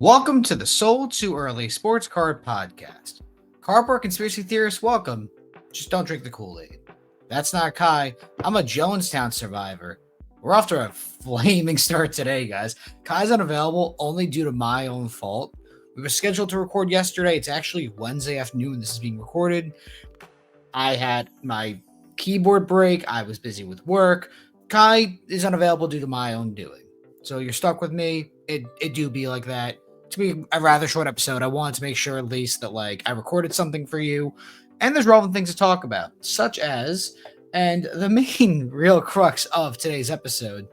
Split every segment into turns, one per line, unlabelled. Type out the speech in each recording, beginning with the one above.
Welcome to the Soul Too Early Sports Card Podcast. Cardboard conspiracy theorists, welcome. Just don't drink the Kool-Aid. That's not Kai. I'm a Jonestown survivor. We're off to a flaming start today, guys. Kai's unavailable only due to my own fault. We were scheduled to record yesterday. It's actually Wednesday afternoon. This is being recorded. I had my keyboard break. I was busy with work. Kai is unavailable due to my own doing. So you're stuck with me. It do be like that. To be a rather short episode, I wanted to make sure at least that I recorded something for you, and there's relevant things to talk about, such as, and the main real crux of today's episode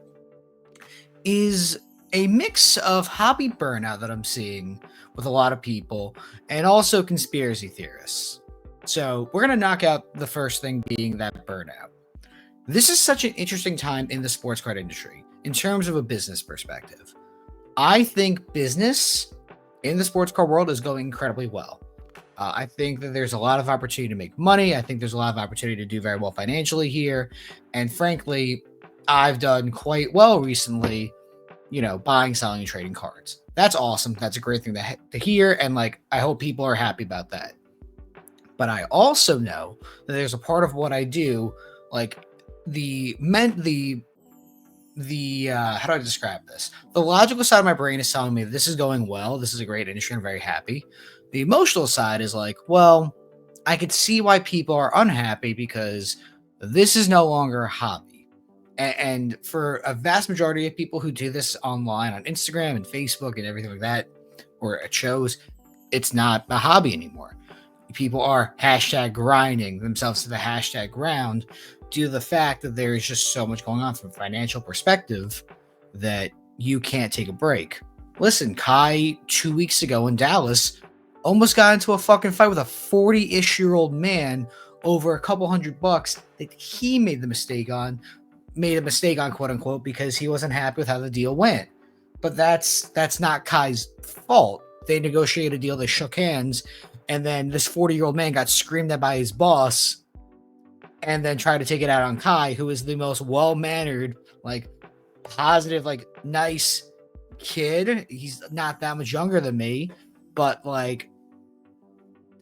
is a mix of hobby burnout that I'm seeing with a lot of people, and also conspiracy theorists. So we're gonna knock out the first thing being that burnout. This is such an interesting time in the sports card industry in terms of a business perspective. I think business in the sports car world is going incredibly well. I think that there's a lot of opportunity to make money. I think there's a lot of opportunity to do very well financially here. And frankly, I've done quite well recently, buying, selling, and trading cards. That's awesome. That's a great thing to hear. And I hope people are happy about that. But I also know that there's a part of what I do, the how do I describe this? The logical side of my brain is telling me this is going well. This is a great industry. I'm very happy. The emotional side is well, I could see why people are unhappy because this is no longer a hobby. And for a vast majority of people who do this online on Instagram and Facebook and everything like that, or at shows, it's not a hobby anymore. People are hashtag grinding themselves to the hashtag ground due to the fact that there is just so much going on from a financial perspective that you can't take a break. Listen, Kai 2 weeks ago in Dallas almost got into a fucking fight with a 40-ish-year-old man over a couple $100 that he made a mistake on, quote unquote, because he wasn't happy with how the deal went. But that's not Kai's fault. They negotiated a deal, they shook hands, and then this 40-year-old man got screamed at by his boss and then tried to take it out on Kai, who is the most well-mannered, positive, nice kid. He's not that much younger than me, but are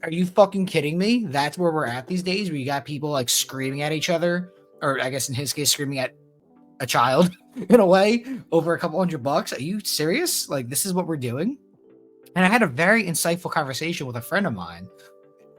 you fucking kidding me? That's where we're at these days, where you got people screaming at each other, or I guess in his case, screaming at a child in a way over a couple $100. Are you serious? This is what we're doing? And I had a very insightful conversation with a friend of mine,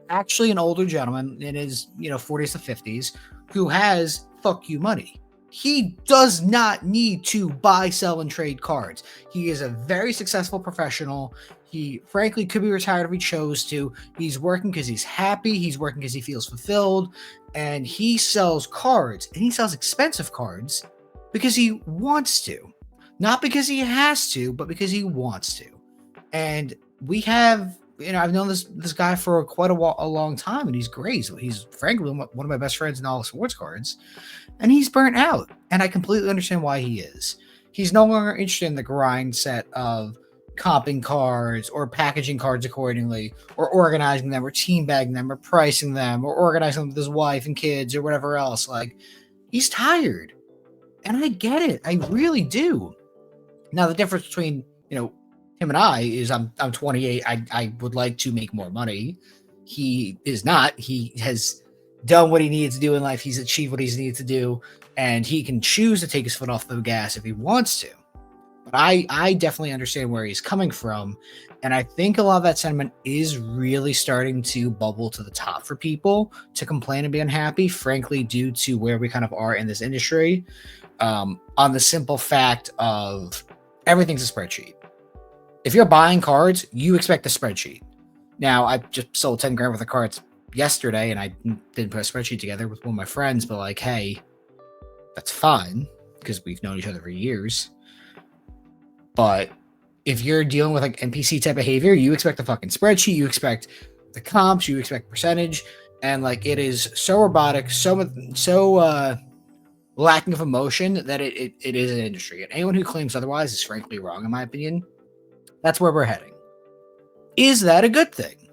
actually an older gentleman in his 40s to 50s, who has fuck you money. He does not need to buy, sell, and trade cards. He is a very successful professional. He frankly could be retired if he chose to. He's working because he's happy. He's working because he feels fulfilled. And he sells cards, and he sells expensive cards because he wants to. Not because he has to, but because he wants to. And we have, I've known this guy for quite a long time, and he's great. So he's frankly one of my best friends in all of sports cards, and he's burnt out. And I completely understand why he is. He's no longer interested in the grind set of comping cards or packaging cards accordingly, or organizing them, or team bagging them, or pricing them, or organizing them with his wife and kids, or whatever else. He's tired, and I get it. I really do. Now, the difference between him and I is I'm 28. I would like to make more money. He is not. He has done what he needs to do in life. He's achieved what he needs to do, and he can choose to take his foot off the gas if he wants to. But I definitely understand where he's coming from, and I think a lot of that sentiment is really starting to bubble to the top for people to complain and be unhappy, frankly, due to where we kind of are in this industry, on the simple fact of everything's a spreadsheet. If you're buying cards, you expect a spreadsheet. Now, I just sold 10 grand worth of cards yesterday, and I didn't put a spreadsheet together with one of my friends, but hey, that's fine because we've known each other for years. But if you're dealing with NPC type behavior, you expect a fucking spreadsheet, you expect the comps, you expect percentage, and it is so robotic, so lacking of emotion that it is an industry. And anyone who claims otherwise is frankly wrong, in my opinion. That's where we're heading. Is that a good thing?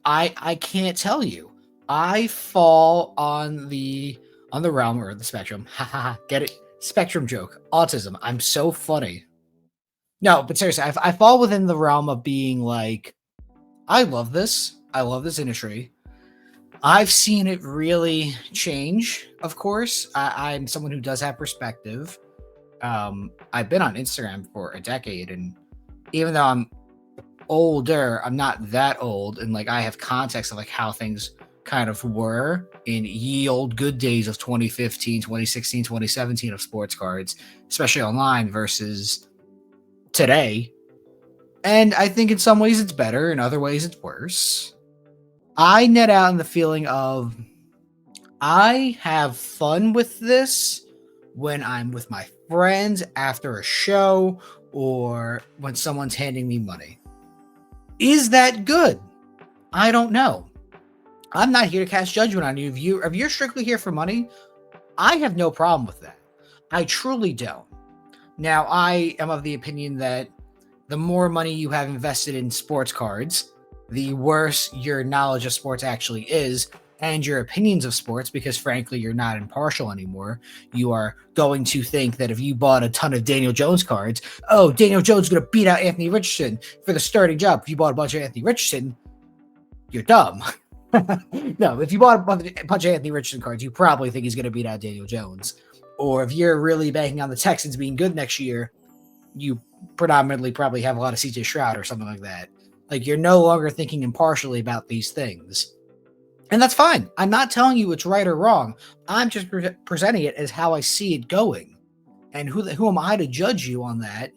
I can't tell you. I fall on the realm or the spectrum. Get it? Spectrum joke. Autism. I'm so funny. No, but seriously, I fall within the realm of being like, I love this. I love this industry. I've seen it really change. Of course, I'm someone who does have perspective. I've been on Instagram for a decade, and even though I'm older, I'm not that old, and like I have context of like how things kind of were in ye old good days of 2015, 2016, 2017 of sports cards, especially online versus today. And I think in some ways it's better, in other ways it's worse. I net out in the feeling of I have fun with this when I'm with my friends after a show or when someone's handing me money. Is that good? I don't know. I'm not here to cast judgment on you. If you're strictly here for money, I have no problem with that. I truly don't. Now, I am of the opinion that the more money you have invested in sports cards, the worse your knowledge of sports actually is and your opinions of sports, because frankly, you're not impartial anymore. You are going to think that if you bought a ton of Daniel Jones cards, oh, Daniel Jones is going to beat out Anthony Richardson for the starting job. If you bought a bunch of Anthony Richardson, you're dumb. No, if you bought a bunch of Anthony Richardson cards, you probably think he's going to beat out Daniel Jones. Or if you're really banking on the Texans being good next year, you predominantly probably have a lot of CJ Stroud or something like that. Like, you're no longer thinking impartially about these things. And that's fine. I'm not telling you it's right or wrong. I'm just presenting it as how I see it going. And who am I to judge you on that?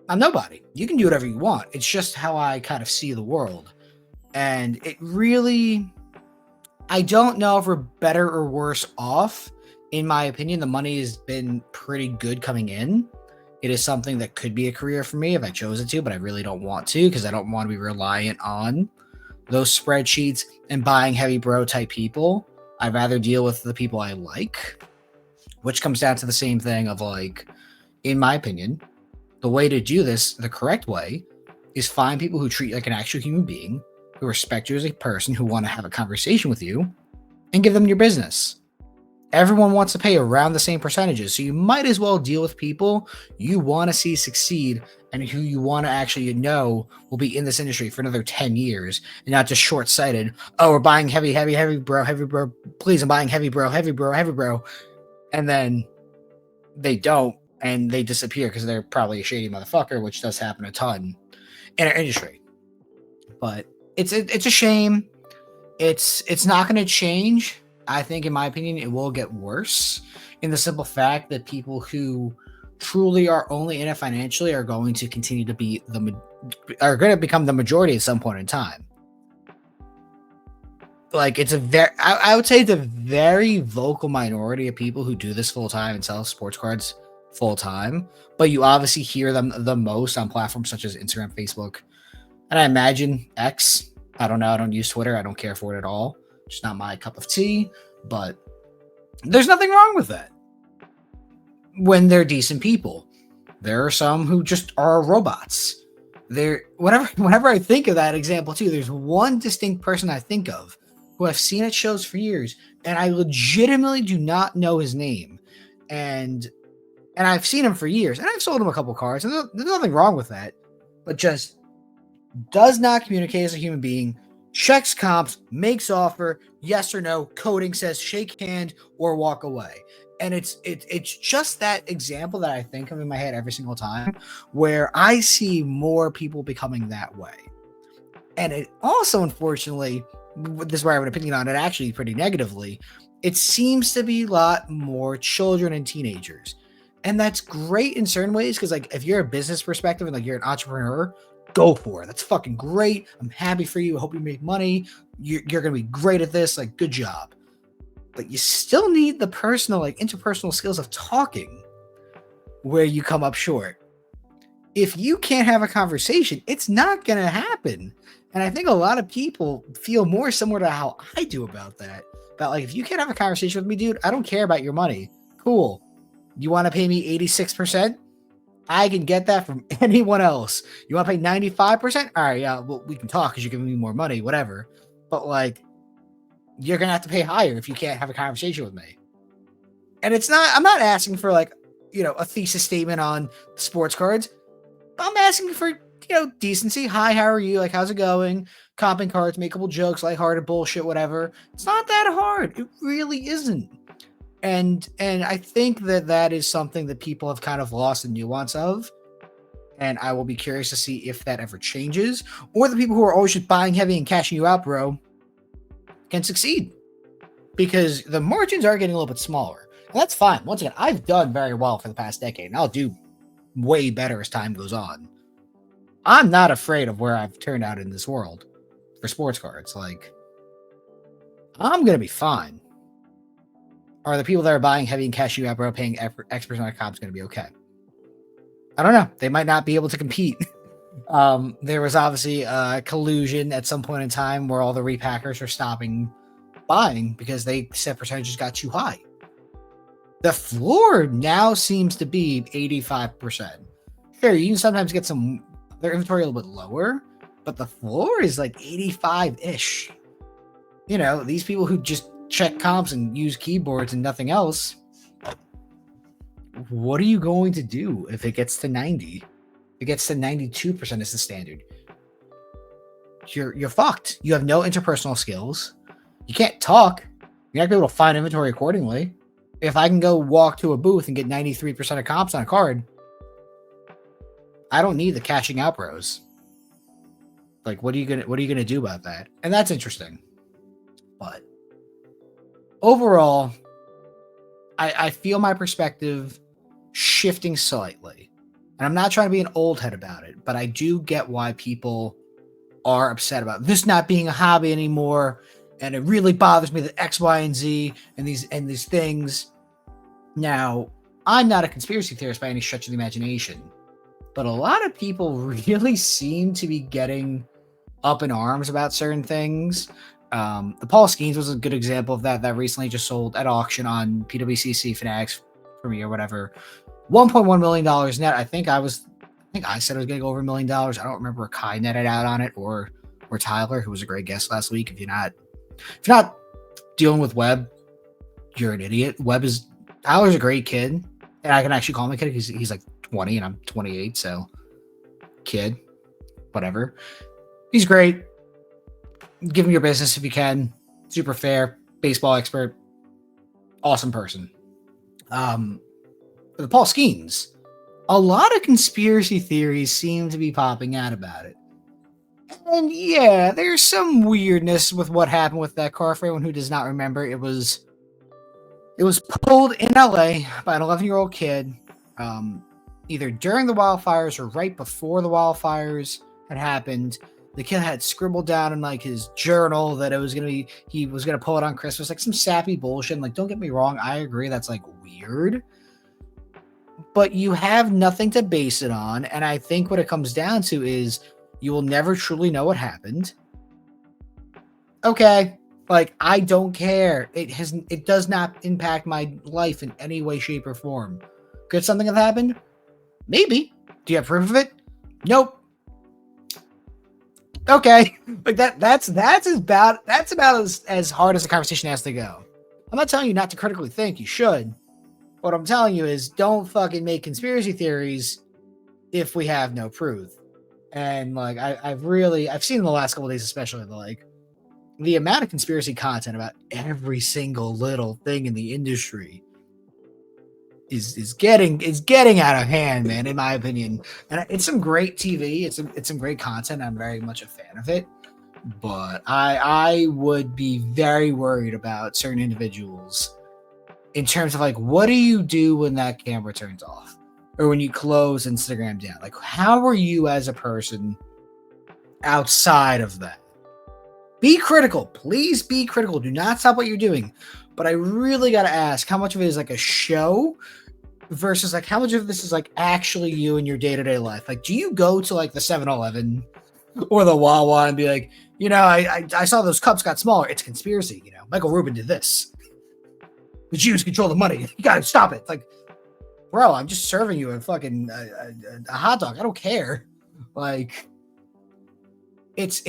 I'm nobody. You can do whatever you want. It's just how I kind of see the world. And it really, I don't know if we're better or worse off. In my opinion, the money has been pretty good coming in. It is something that could be a career for me if I chose it to, but I really don't want to because I don't want to be reliant on those spreadsheets and buying heavy bro type people. I'd rather deal with the people I like, which comes down to the same thing of like, in my opinion, the way to do this, the correct way, is find people who treat you like an actual human being, who respect you as a person, who want to have a conversation with you, and give them your business. Everyone wants to pay around the same percentages, so you might as well deal with people you want to see succeed and who you want to actually know will be in this industry for another 10 years and not just short-sighted. Oh, we're buying heavy bro. Please, I'm buying heavy bro. And then they don't, and they disappear because they're probably a shady motherfucker, which does happen a ton in our industry. But it's a shame. It's not going to change. I think, in my opinion, it will get worse in the simple fact that people who truly are only in it financially are going to continue to be are going to become the majority at some point in time. Like, it's I would say it's a very vocal minority of people who do this full time and sell sports cards full time, but you obviously hear them the most on platforms such as Instagram, Facebook, and I imagine X. I don't know. I don't use Twitter. I don't care for it at all. It's not my cup of tea, but there's nothing wrong with that when they're decent people. There are some who just are robots. Whenever I think of that example too, there's one distinct person I think of who I've seen at shows for years, and I legitimately do not know his name. And I've seen him for years, and I've sold him a couple cards, and there's nothing wrong with that, but just does not communicate as a human being. Checks comps, makes offer, yes or no, coding says shake hand or walk away. And it's just that example that I think of in my head every single time, where I see more people becoming that way. And it also, unfortunately, this is where I have an opinion on it actually pretty negatively, it seems to be a lot more children and teenagers. And that's great in certain ways, because like if you're a business perspective and like you're an entrepreneur, go for it. That's fucking great. I'm happy for you. I hope you make money. You're going to be great at this. Like, good job. But you still need the personal, like interpersonal skills of talking where you come up short. If you can't have a conversation, it's not going to happen. And I think a lot of people feel more similar to how I do about that. But like, if you can't have a conversation with me, dude, I don't care about your money. Cool. You want to pay me 86%? I can get that from anyone else. You want to pay 95%? All right, yeah, well, we can talk because you're giving me more money, whatever. But like, you're going to have to pay higher if you can't have a conversation with me. And I'm not asking for like a thesis statement on sports cards. I'm asking for, decency. Hi, how are you? Like, how's it going? Comping cards, make a couple jokes, lighthearted bullshit, whatever. It's not that hard. It really isn't. And I think that is something that people have kind of lost the nuance of. And I will be curious to see if that ever changes, or the people who are always just buying heavy and cashing you out, bro, can succeed, because the margins are getting a little bit smaller. And that's fine. Once again, I've done very well for the past decade, and I'll do way better as time goes on. I'm not afraid of where I've turned out in this world for sports cards. Like, I'm going to be fine. Are the people that are buying heavy and cashing you out, bro, paying X% on comps going to be okay? I don't know. They might not be able to compete. There was obviously collusion at some point in time where all the repackers are stopping buying because they said percentages got too high. The floor now seems to be 85%. Sure, you can sometimes get their inventory a little bit lower, but the floor is like 85-ish. These people who just check comps and use keyboards and nothing else, what are you going to do if it gets to 90? If it gets to 92% is the standard. You're fucked. You have no interpersonal skills. You can't talk. You're not going to be able to find inventory accordingly. If I can go walk to a booth and get 93% of comps on a card, I don't need the cashing out bros. Like, what are you gonna do about that? And that's interesting. But overall, I feel my perspective shifting slightly. And I'm not trying to be an old head about it, but I do get why people are upset about this not being a hobby anymore. And it really bothers me that X, Y, and Z and these things. Now, I'm not a conspiracy theorist by any stretch of the imagination, but a lot of people really seem to be getting up in arms about certain things. The Paul Skeens was a good example of that recently just sold at auction on PWCC Fanatics for me or whatever. $1.1 million net. I think I said I was going to go over $1 million. I don't remember if Kai netted out on it or Tyler, who was a great guest last week. If you're not dealing with Webb, you're an idiot. Tyler's a great kid, and I can actually call him a kid because he's like 20 and I'm 28, so kid, whatever. He's great. Give him your business if you can. Super fair, baseball expert, awesome person. The Paul Skeens, a lot of conspiracy theories seem to be popping out about it. And yeah, there's some weirdness with what happened with that car. For anyone who does not remember, it was pulled in LA by an 11-year-old kid, either during the wildfires or right before the wildfires had happened. The kid had scribbled down in like his journal that he was gonna pull it on Christmas, like some sappy bullshit. And, like, don't get me wrong, I agree that's like weird, but you have nothing to base it on. And I think what it comes down to is you will never truly know what happened. Okay, like, I don't care. It does not impact my life in any way, shape, or form. Could something have happened? Maybe. Do you have proof of it? Nope. Okay, like that's about as hard as the conversation has to go. I'm not telling you not to critically think. You should. What I'm telling you is don't fucking make conspiracy theories if we have no proof. And like I've seen in the last couple of days, especially the amount of conspiracy content about every single little thing in the industry is getting out of hand, man, in my opinion. And it's some great TV. It's some great content. I'm very much a fan of it. But I would be very worried about certain individuals in terms of like, what do you do when that camera turns off? Or when you close Instagram down? Like, how are you as a person outside of that? Be critical. Please be critical. Do not stop what you're doing. But I really got to ask, how much of it is like a show versus like how much of this is like actually you in your day-to-day life? Like, do you go to like the 7-Eleven or the Wawa and be like, I saw those cups got smaller. It's a conspiracy. Michael Rubin did this. The Jews control the money. You got to stop it. Like, bro, I'm just serving you a fucking a hot dog. I don't care. Like, it's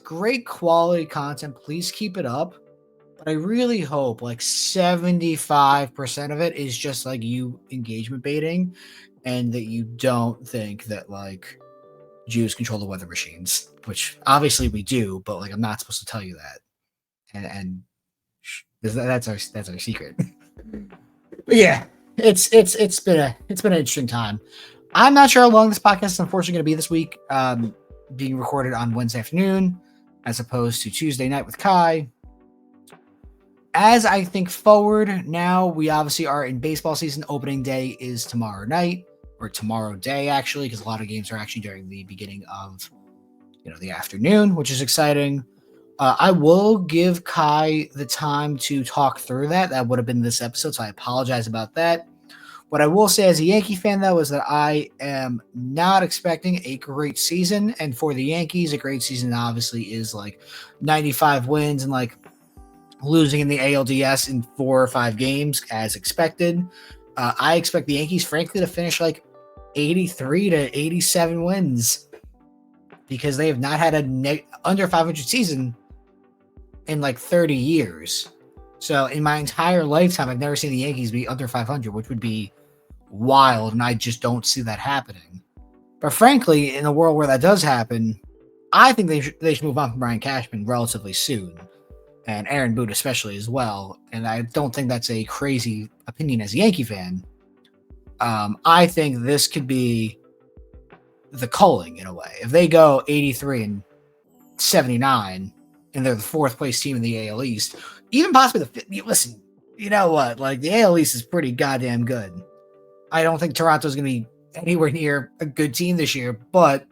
great quality content. Please keep it up. But I really hope like 75% of it is just like you engagement baiting, and that you don't think that like Jews control the weather machines, which obviously we do, but like I'm not supposed to tell you that. And that's our secret. But yeah, it's been an interesting time. I'm not sure how long this podcast is unfortunately going to be this week. Being recorded on Wednesday afternoon as opposed to Tuesday night with Kai. As I think forward now, we obviously are in baseball season. Opening day is tomorrow night, or tomorrow day actually, because a lot of games are actually during the beginning of the afternoon, which is exciting. I will give Kai the time to talk through that. That would have been this episode, so I apologize about that. What I will say as a Yankee fan, though, is that I am not expecting a great season. And for the Yankees, a great season obviously is like 95 wins and like losing in the ALDS in 4 or 5 games as expected. I expect the Yankees, frankly, to finish like 83 to 87 wins because they have not had a under 500 season in like 30 years. So in my entire lifetime, I've never seen the Yankees be under 500, which would be wild, and I just don't see that happening. But frankly, in a world where that does happen, I think they should move on from Brian Cashman relatively soon, and Aaron Boone especially as well. And I don't think that's a crazy opinion as a Yankee fan. I think this could be the culling in a way. If they go 83 and 79, and they're the 4th place team in the AL East, even possibly the 5th. Listen, you know what? Like the AL East is pretty goddamn good. I don't think Toronto's going to be anywhere near a good team this year, but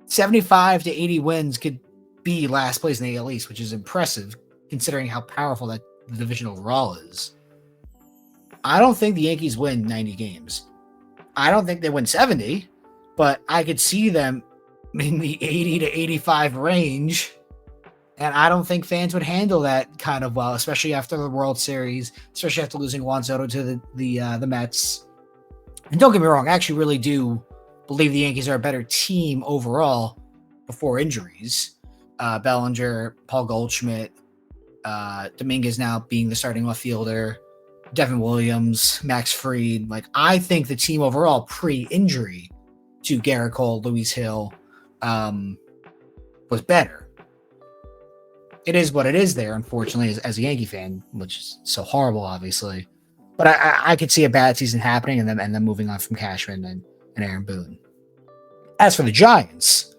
75 to 80 wins could be last place in the AL East, which is impressive considering how powerful that division overall is. I don't think the Yankees win 90 games. I don't think they win 70, but I could see them in the 80 to 85 range. And I don't think fans would handle that kind of well, especially after the World Series, especially after losing Juan Soto to the Mets. And don't get me wrong, I actually really do believe the Yankees are a better team overall before injuries. Bellinger, Paul Goldschmidt, Dominguez now being the starting left fielder, Devin Williams, Max Fried. Like, I think the team overall pre-injury to Garrett Cole, Luis Hill, was better. It is what it is there, unfortunately, as a Yankee fan, which is so horrible, obviously. But I could see a bad season happening and then moving on from Cashman and Aaron Boone. As for the Giants,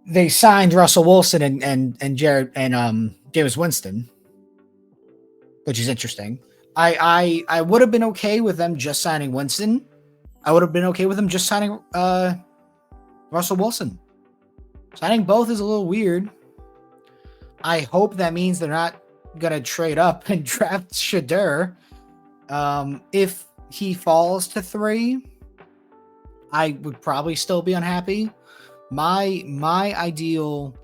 they signed Russell Wilson and Jared and James Winston, which is interesting. I would have been okay with them just signing Winston. I would have been okay with them just signing Russell Wilson. Signing both is a little weird. I hope that means they're not going to trade up and draft Shadur. If he falls to 3, I would probably still be unhappy. My ideal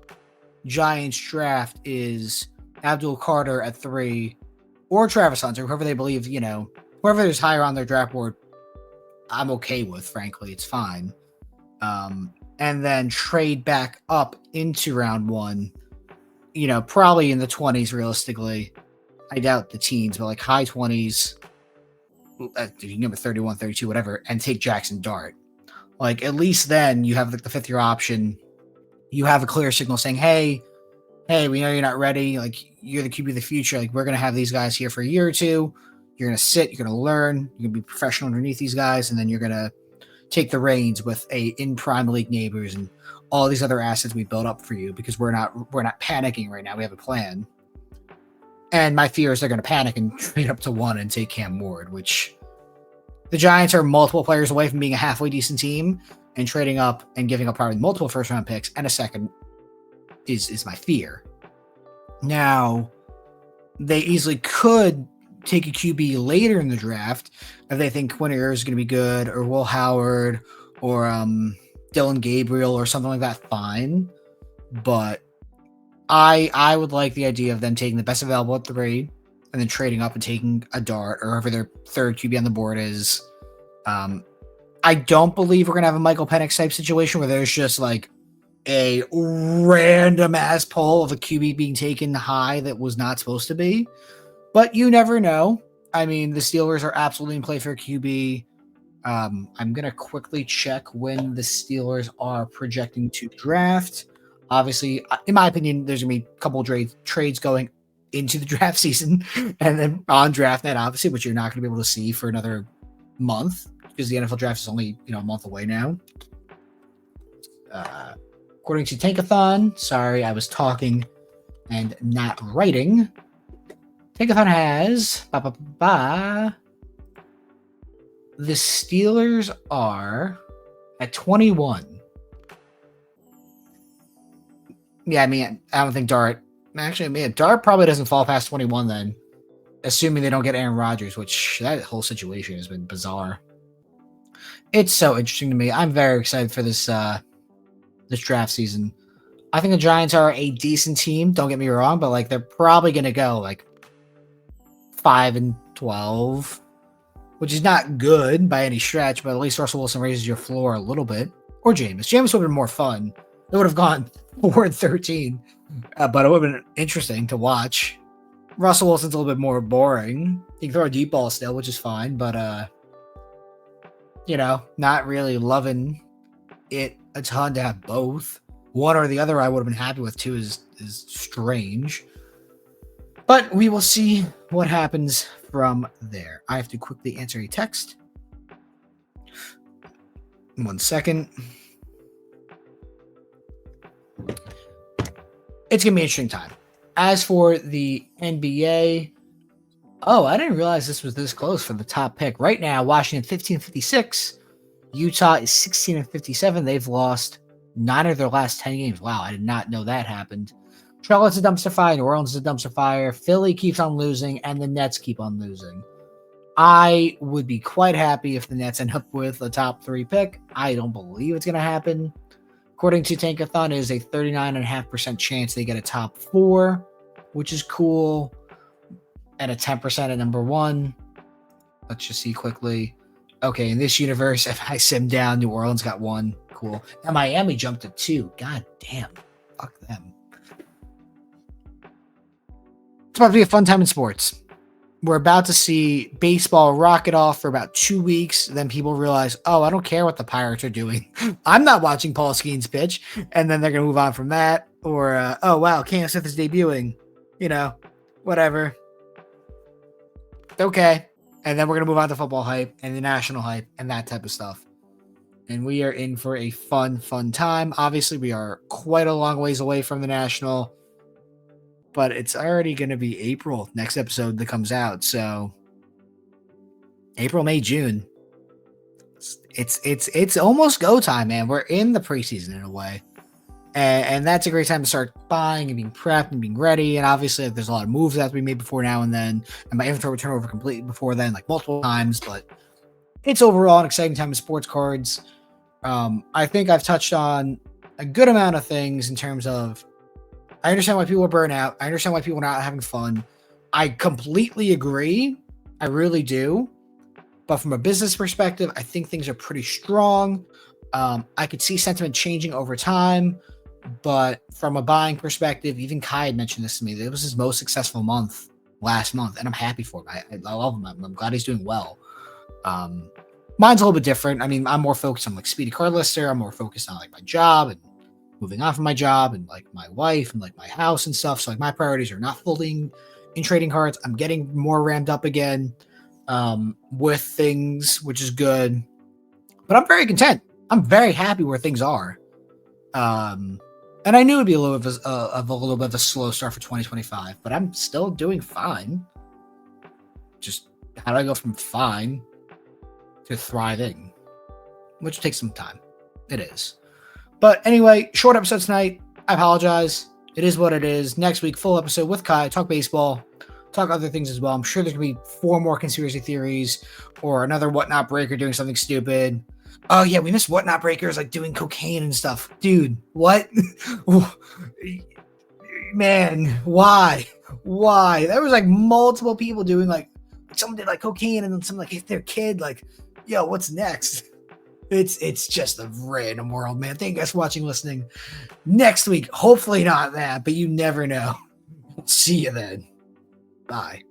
Giants draft is Abdul Carter at 3 or Travis Hunter, whoever they believe, whoever is higher on their draft board, I'm okay with, frankly. It's fine. And then trade back up into round 1. Probably in the 20s, realistically. I doubt the teens, but like high 20s, you can give it 31, 32, whatever, and take Jackson Dart. Like, at least then you have like the 5th-year option. You have a clear signal saying, hey, we know you're not ready. Like, you're the QB of the future. Like, we're going to have these guys here for a year or 2. You're going to sit, you're going to learn, you're going to be professional underneath these guys, and then you're going to take the reins with in prime league neighbors and all these other assets we built up for you, because we're not panicking right now. We have a plan. And my fear is they're going to panic and trade up to 1 and take Cam Ward, which the Giants are multiple players away from being a halfway decent team, and trading up and giving up probably multiple first-round picks and a second is my fear. Now, they easily could take a QB later in the draft if they think Quinn Ewers is going to be good, or Will Howard, or Dylan Gabriel or something like that. Fine. But I would like the idea of them taking the best available at 3 and then trading up and taking a Dart or whoever their 3rd QB on the board is. I don't believe we're going to have a Michael Penix type situation where there's just like a random ass poll of a QB being taken high that was not supposed to be. But you never know. I mean, the Steelers are absolutely in play for a QB. I'm going to quickly check when the Steelers are projecting to draft. Obviously, in my opinion, there's going to be a couple trades going into the draft season and then on draft night, obviously, which you're not going to be able to see for another month because the NFL draft is only a month away now. According to Tankathon, sorry, I was talking and not writing. Tankathon has the Steelers are at 21. Yeah, I mean, I don't think Dart. Actually, Dart probably doesn't fall past 21 then, assuming they don't get Aaron Rodgers, which that whole situation has been bizarre. It's so interesting to me. I'm very excited for this draft season. I think the Giants are a decent team. Don't get me wrong, but like they're probably going to go like 5-12. Which is not good by any stretch, but at least Russell Wilson raises your floor a little bit. Or Jameis. Jameis would have been more fun. It would have gone 4-13, but it would have been interesting to watch. Russell Wilson's a little bit more boring. He can throw a deep ball still, which is fine, but, not really loving it a ton to have both. One or the other I would have been happy with, too, is strange. But we will see what happens from there. I have to quickly answer a text. 1 second. It's going to be an interesting time. As for the NBA, I didn't realize this was this close for the top pick. Right now, Washington 15-56. Utah is 16-57. They've lost 9 of their last 10 games. Wow, I did not know that happened. Charlotte's a dumpster fire. New Orleans is a dumpster fire. Philly keeps on losing, and the Nets keep on losing. I would be quite happy if the Nets end up with a top 3 pick. I don't believe it's going to happen. According to Tankathon, it is a 39.5% chance they get a top 4, which is cool, and a 10% at number 1. Let's just see quickly. Okay, in this universe, if I sim down, New Orleans got 1. Cool. And Miami jumped to 2. God damn. Fuck them. It's about to be a fun time in sports. We're about to see baseball rocket off for about 2 weeks. Then people realize, I don't care what the Pirates are doing. I'm not watching Paul Skeens pitch. And then they're going to move on from that. Or, wow, Cam Smith is debuting. Whatever. Okay. And then we're going to move on to football hype and the national hype and that type of stuff. And we are in for a fun time. Obviously, we are quite a long ways away from the national. But it's already going to be April, next episode that comes out. So April, May, June. It's almost go time, man. We're in the preseason in a way. And that's a great time to start buying and being prepped and being ready. And obviously, there's a lot of moves that have to be made before now and then. And my inventory will turn over completely before then, like multiple times. But it's overall an exciting time in sports cards. I think I've touched on a good amount of things in terms of I understand why people are burnt out. I understand why people are not having fun. I completely agree. I really do. But from a business perspective, I think things are pretty strong. I could see sentiment changing over time. But from a buying perspective, even Kai had mentioned this to me. It was his most successful month last month. And I'm happy for him. I love him. I'm glad he's doing well. Mine's a little bit different. I mean, I'm more focused on like Speedy Card Lister. I'm more focused on like my job and moving on from my job and like my wife and like my house and stuff. So like my priorities are not fully in trading cards. I'm getting more ramped up again with things, which is good. But I'm very content. I'm very happy where things are. And I knew it'd be a little bit of a slow start for 2025, but I'm still doing fine. Just how do I go from fine to thriving? Which takes some time. It is. But anyway, short episode tonight. I apologize. It is what it is. Next week, full episode with Kai. Talk baseball. Talk other things as well. I'm sure there's going to be 4 more conspiracy theories or another Whatnot Breaker doing something stupid. Oh, yeah, we missed Whatnot Breakers like doing cocaine and stuff. Dude, what? Man, why? There was like multiple people doing like, someone did like cocaine and then someone like hit their kid. Like, yo, what's next? It's just a random world, man. Thank you guys for watching, listening. Next week, hopefully not that, but you never know. See you then. Bye.